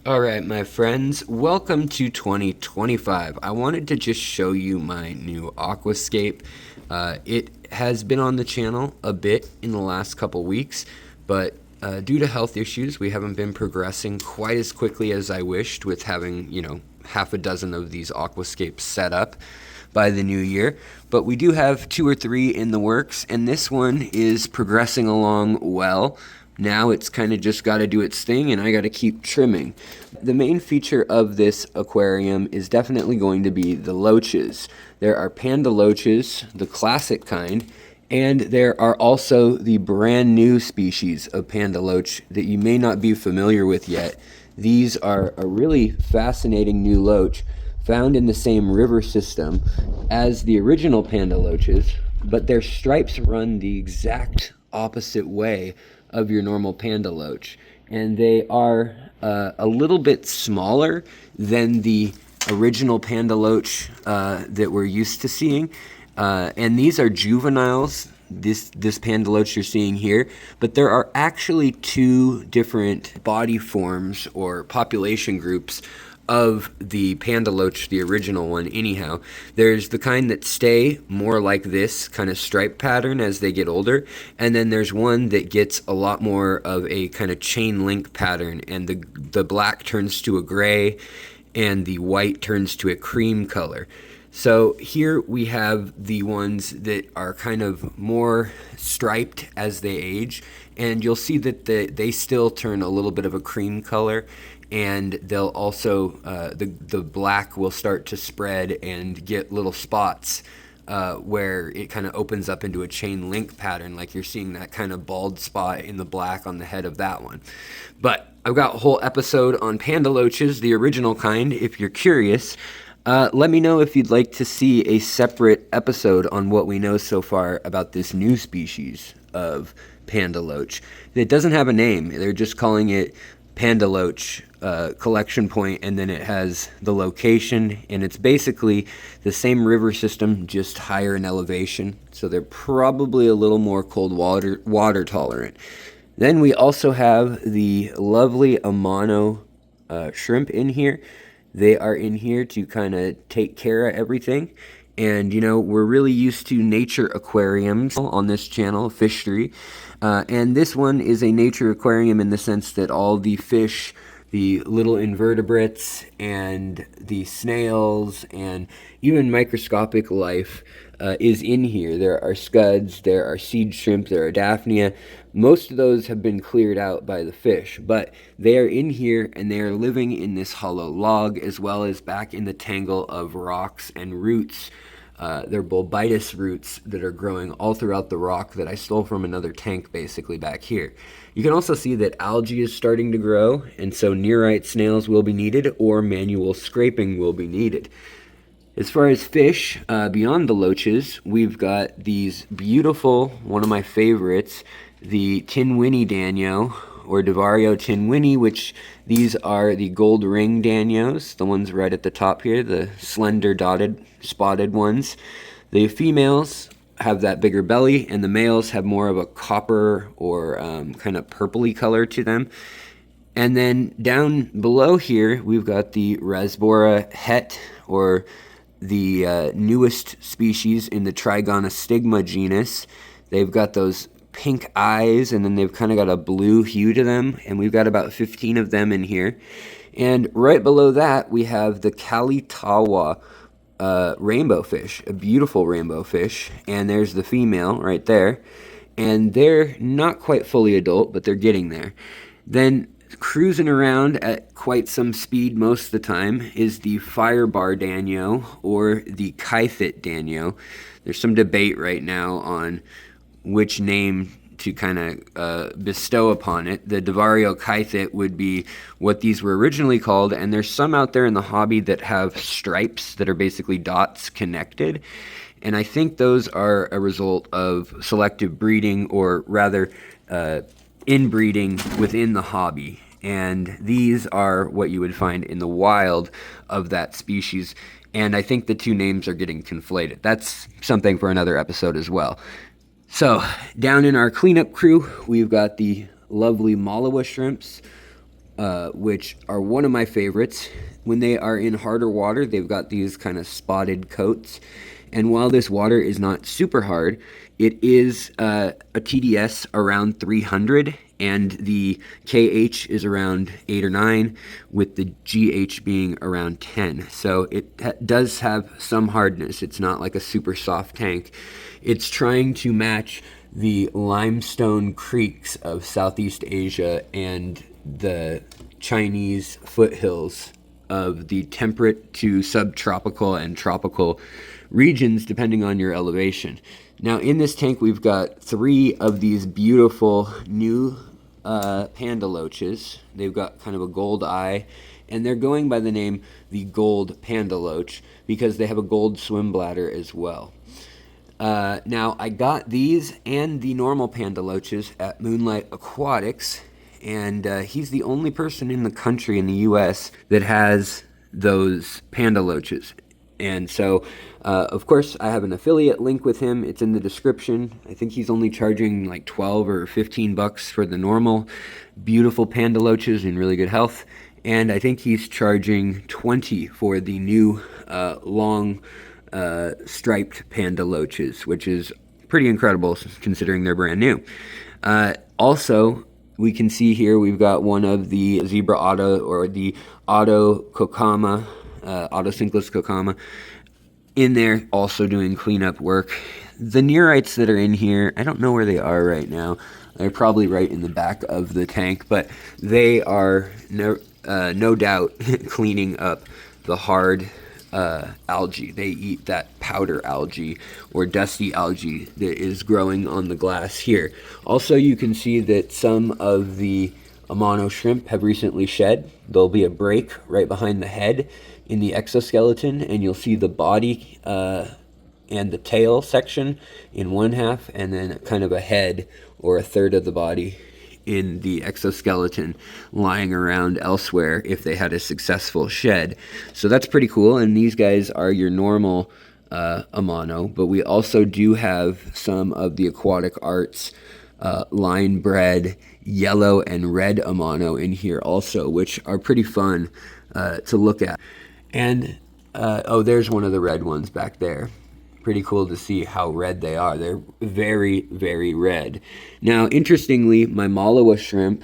Alright, my friends, welcome to 2025. I wanted to just show you my new Aquascape. It has been on the channel a bit in the last couple weeks, but due to health issues, we haven't been progressing quite as quickly as I wished with having, half a dozen of these Aquascapes set up by the new year. But we do have 2 or 3 in the works, and this one is progressing along well. Now it's kind of just got to do its thing, and I got to keep trimming. The main feature of this aquarium is definitely going to be the loaches. There are Panda Loaches, the classic kind, and there are also the brand new species of Panda Loach that you may not be familiar with yet. These are a really fascinating new loach found in the same river system as the original Panda Loaches, but their stripes run the exact opposite way of your normal Panda Loach, and they are a little bit smaller than the original Panda Loach that we're used to seeing, and these are juveniles, this Panda Loach you're seeing here, but there are actually 2 different body forms or population groups of the Panda Loach, the original one anyhow. There's the kind that stay more like this kind of stripe pattern as they get older, and then there's one that gets a lot more of a kind of chain link pattern, and the black turns to a gray and the white turns to a cream color. So here we have the ones that are kind of more striped as they age, and you'll see that they still turn a little bit of a cream color, and they'll also, the black will start to spread and get little spots where it kind of opens up into a chain link pattern, like you're seeing that kind of bald spot in the black on the head of that one. But I've got a whole episode on Panda Loaches, the original kind, if you're curious. Let me know if you'd like to see a separate episode on what we know so far about this new species of Panda Loach. It doesn't have a name. They're just calling it Panda Loach collection point, and then it has the location, and it's basically the same river system, just higher in elevation, so they're probably a little more cold water tolerant. Then we also have the lovely amano shrimp in here. They are in here to kind of take care of everything. And, we're really used to nature aquariums on this channel, FISHTORY. And this one is a nature aquarium in the sense that all the fish, the little invertebrates, and the snails, and even microscopic life is in here. There are scuds, there are seed shrimp, there are daphnia. Most of those have been cleared out by the fish, but they are in here and they are living in this hollow log as well as back in the tangle of rocks and roots. They're bulbitis roots that are growing all throughout the rock that I stole from another tank basically back here. You can also see that algae is starting to grow, and so nearite snails will be needed or manual scraping will be needed. As far as fish, beyond the loaches, we've got these beautiful, one of my favorites, the Tinwinny Danio, or Divario Tinwinny, which these are the gold ring Danios, the ones right at the top here, the slender dotted spotted ones. The females have that bigger belly, and the males have more of a copper or kind of purpley color to them. And then down below here, we've got the Rasboras het, or the newest species in the Trigonostigma genus. They've got those pink eyes, and then they've kind of got a blue hue to them, and we've got about 15 of them in here. And right below that, we have the Kalitawa rainbow fish, a beautiful rainbow fish, and there's the female right there. And they're not quite fully adult, but they're getting there. Then cruising around at quite some speed most of the time is the firebar Danio or the Kythit Danio. There's some debate right now on which name to kind of bestow upon it. The Divario Kythit would be what these were originally called, and there's some out there in the hobby that have stripes that are basically dots connected, and I think those are a result of selective breeding, or rather inbreeding within the hobby. And these are what you would find in the wild of that species, and I think the 2 names are getting conflated. That's something for another episode as well. So down in our cleanup crew, we've got the lovely malawa shrimps, which are one of my favorites. When they are in harder water, they've got these kind of spotted coats. And while this water is not super hard, it is a TDS around 300, and the KH is around 8 or 9, with the GH being around 10. So it does have some hardness. It's not like a super soft tank. It's trying to match the limestone creeks of Southeast Asia and the Chinese foothills of the temperate to subtropical and tropical regions, depending on your elevation. Now, in this tank, we've got 3 of these beautiful new Panda Loaches. They've got kind of a gold eye, and they're going by the name the Gold Panda Loach because they have a gold swim bladder as well. Now, I got these and the normal Panda Loaches at Moonlight Aquatics, and he's the only person in the country, in the U.S., that has those Panda Loaches. And so, of course, I have an affiliate link with him. It's in the description. I think he's only charging like 12 or 15 bucks for the normal beautiful Panda Loaches in really good health. And I think he's charging 20 for the new long striped Panda Loaches, which is pretty incredible considering they're brand new. Also, we can see here we've got one of the Zebra Auto, or the Auto Kokama, Autosynclus Kokama, in there also doing cleanup work. The neorites that are in here, I don't know where they are right now. They're probably right in the back of the tank, but they are no doubt cleaning up the hard algae. They eat that powder algae or dusty algae that is growing on the glass here. Also, you can see that some of the amano shrimp have recently shed. There'll be a break right behind the head in the exoskeleton, and you'll see the body and the tail section in one half, and then kind of a head or a third of the body in the exoskeleton lying around elsewhere if they had a successful shed. So that's pretty cool, and these guys are your normal amano, but we also do have some of the Aquatic Arts line bred yellow and red amano in here also, which are pretty fun to look at. And oh, there's one of the red ones back there. Pretty cool to see how red they are. They're very, very red. Now, interestingly, my malawa shrimp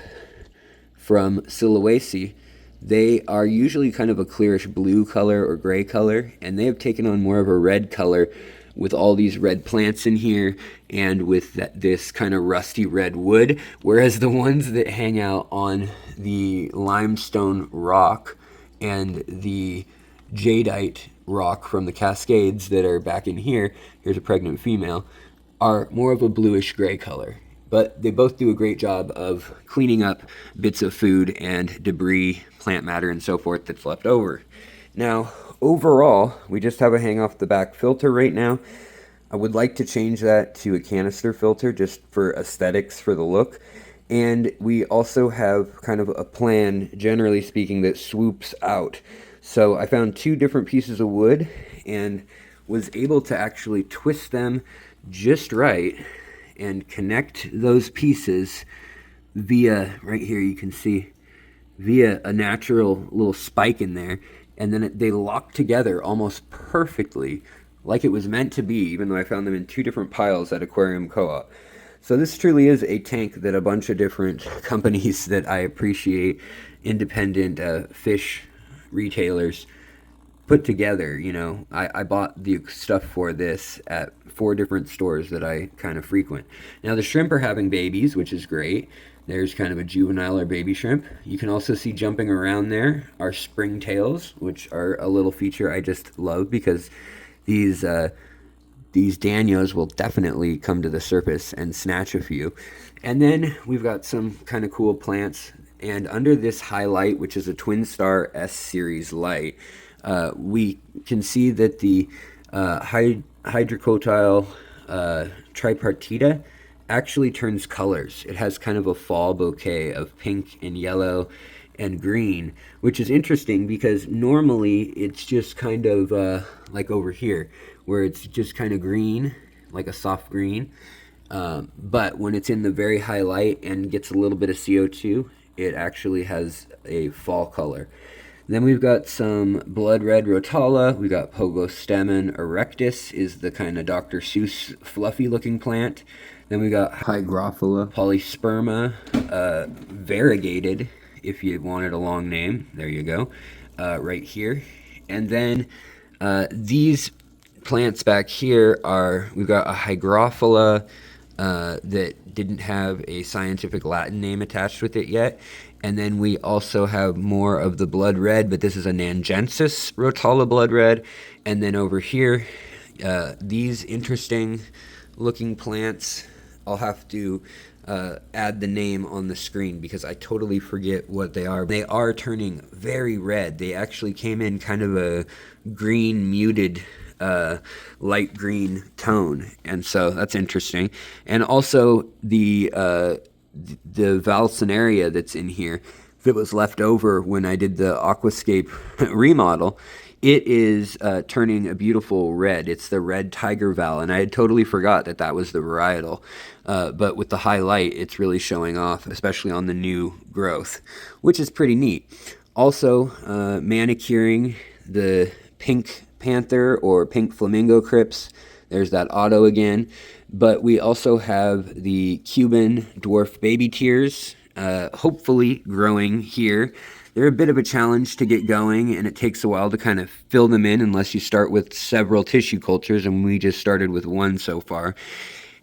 from Sulewesi, they are usually kind of a clearish blue color or gray color, and they have taken on more of a red color with all these red plants in here and with this kind of rusty red wood, whereas the ones that hang out on the limestone rock and the jadeite rock from the Cascades that are back in here, here's a pregnant female, are more of a bluish gray color. But they both do a great job of cleaning up bits of food and debris, plant matter, and so forth that's left over. Now, overall, we just have a hang off the back filter right now. I would like to change that to a canister filter just for aesthetics, for the look. And we also have kind of a plan, generally speaking, that swoops out. So I found 2 different pieces of wood and was able to actually twist them just right and connect those pieces via, right here you can see, via a natural little spike in there. And then they lock together almost perfectly, like it was meant to be, even though I found them in 2 different piles at Aquarium Co-op. So this truly is a tank that a bunch of different companies that I appreciate, independent fish retailers, put together. You know, I bought the stuff for this at 4 different stores that I kind of frequent. Now the shrimp are having babies, which is great. There's kind of a juvenile or baby shrimp. You can also see jumping around there are springtails, which are a little feature I just love because these Danios will definitely come to the surface and snatch a few. And then we've got some kind of cool plants. And under this highlight, which is a Twin Star S series light, we can see that the hydrocotyle tripartita actually turns colors. It has kind of a fall bouquet of pink and yellow and green, which is interesting because normally it's just kind of like over here, where it's just kind of green, like a soft green. But when it's in the very high light and gets a little bit of CO2, it actually has a fall color. Then we've got some blood red rotala. We got Pogostemon erectus, is the kind of Dr. Seuss fluffy looking plant. Then we got Hygrophila polysperma, variegated, if you wanted a long name. There you go, right here. And then these plants back here are, we've got a Hygrophila that didn't have a scientific Latin name attached with it yet. And then we also have more of the blood red, but this is a Nangensis rotala blood red. And then over here, these interesting looking plants, I'll have to add the name on the screen because I totally forget what they are. They are turning very red. They actually came in kind of a green muted light green tone, and so that's interesting. And also the Valsenaria that's in here that was left over when I did the Aquascape remodel, it is turning a beautiful red. It's the red tiger val, and I had totally forgot that that was the varietal. But with the high light, it's really showing off, especially on the new growth, which is pretty neat. Also, manicuring the pink panther or pink flamingo crypts. There's that auto again. But we also have the Cuban dwarf baby tears, hopefully growing here. They're a bit of a challenge to get going, and it takes a while to kind of fill them in unless you start with several tissue cultures, and we just started with one so far.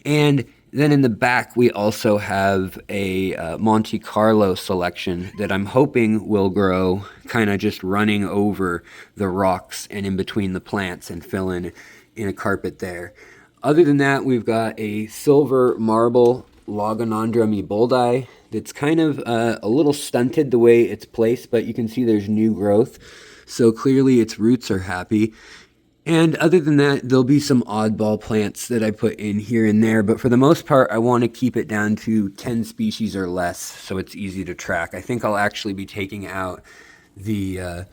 And then in the back, we also have a Monte Carlo selection that I'm hoping will grow kind of just running over the rocks and in between the plants and fill in a carpet there. Other than that, we've got a silver marble Logonandrum eboldi that's kind of a little stunted the way it's placed, but you can see there's new growth. So clearly its roots are happy. And other than that, there'll be some oddball plants that I put in here and there, but for the most part, I want to keep it down to 10 species or less so it's easy to track. I think I'll actually be taking out the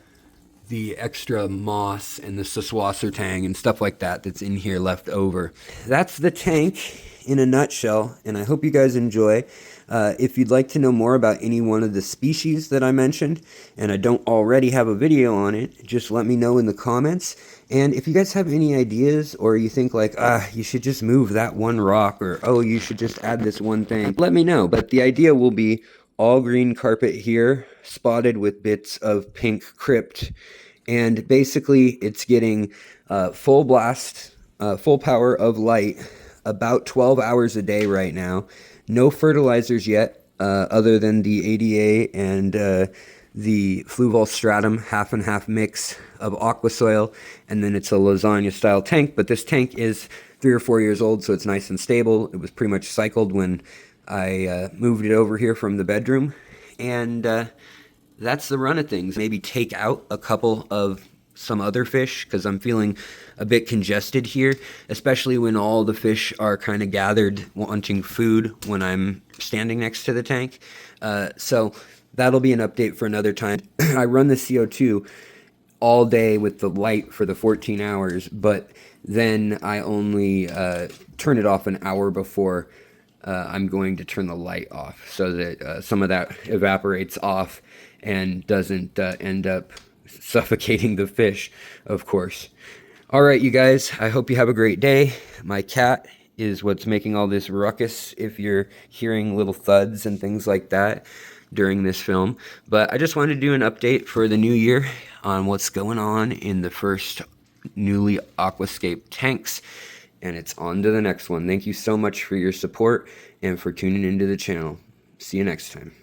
extra moss and the Saswassertang and stuff like that that's in here left over. That's the tank in a nutshell, and I hope you guys enjoy. If you'd like to know more about any one of the species that I mentioned, and I don't already have a video on it, just let me know in the comments. And if you guys have any ideas, or you think like, you should just move that one rock, or, oh, you should just add this one thing, let me know. But the idea will be all green carpet here, spotted with bits of pink crypt. And basically, it's getting full blast, full power of light, about 12 hours a day right now. No fertilizers yet, other than the ADA and the Fluval Stratum half and half mix of aqua soil, and then it's a lasagna style tank. But this tank is 3 or 4 years old, so it's nice and stable. It was pretty much cycled when I moved it over here from the bedroom, and that's the run of things. Maybe take out a couple of some other fish because I'm feeling a bit congested here, especially when all the fish are kind of gathered wanting food when I'm standing next to the tank. So that'll be an update for another time. I run the CO2 all day with the light for the 14 hours, but then I only turn it off an hour before I'm going to turn the light off so that some of that evaporates off and doesn't end up suffocating the fish, of course. All right, you guys, I hope you have a great day. My cat is what's making all this ruckus if you're hearing little thuds and things like that during this film. But I just wanted to do an update for the new year on what's going on in the first newly Aquascape tanks. And it's on to the next one. Thank you so much for your support and for tuning into the channel. See you next time.